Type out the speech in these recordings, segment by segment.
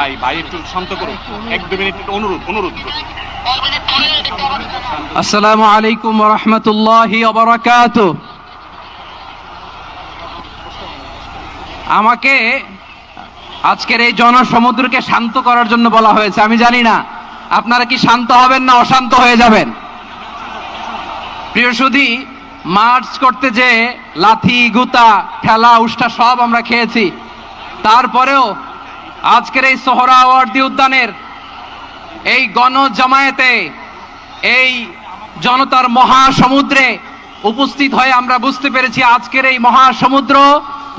ভাই ভাই একটু শান্ত করুন, এক দু মিনিট অনুরোধ অনুরোধ। আসসালামু আলাইকুম ওয়া রাহমাতুল্লাহি ওয়া বারাকাতুহু। আমাকে আজকের এই জনসমুদ্রকে শান্ত করার জন্য বলা হয়েছে। আমি জানি না আপনারা কি শান্ত হবেন না অশান্ত হয়ে যাবেন। প্রিয় সুধী, মার্চ করতে যে লাথি গুতা ঠেলা উষ্টা সব আমরা খেয়েছি, তারপরেও আজকের এই সোহরাওয়ার্দী উদ্যানের এই গণজমায়েতে, এই জনতার মহাসমুদ্রে উপস্থিত হয়ে আমরা বুঝতে পেরেছি আজকের এই মহাসমুদ্র,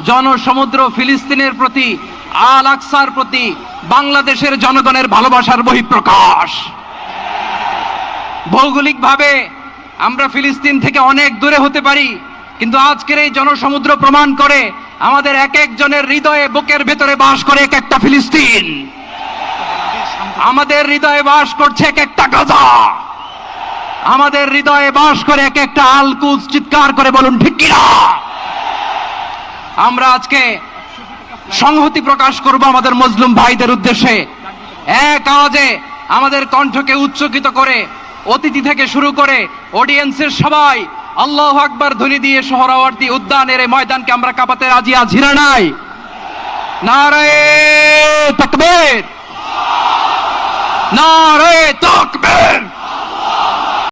জনসমুদ্র ফিলিস্তিনের প্রতি, আল আকসার প্রতি বাংলাদেশের জনগণের ভালোবাসার বহিঃপ্রকাশ। ভৌগোলিকভাবে আমরা ফিলিস্তিন থেকে অনেক দূরে হতে পারি, কিন্তু আজকের এই জনসমুদ্র প্রমাণ করে আমাদের এক একজনের হৃদয়ে, বুকের ভেতরে বাস করে এক একটা ফিলিস্তিন। আমাদের হৃদয়ে বাস করছে এক একটা গাজা, আমাদের হৃদয়ে বাস করে এক একটা আল কুদস। চিৎকার করে বলুন ঠিক কিনা। আমরা আজকে সংহতি প্রকাশ করব আমাদের মুসলিম ভাইদের উদ্দেশ্যে। এক আওয়াজে আমাদের কণ্ঠকে উচ্চকিত করে অতিথি থেকে শুরু করে অডিয়েন্সের সবাই আল্লাহু আকবার ধ্বনি দিয়ে সোহরাওয়ার্দী উদ্যানের এই ময়দানকে আমরা কাঁপাতে রাজি আছি না নাই? নারায়ে তাকবীর, নারায়ে তাকবীর।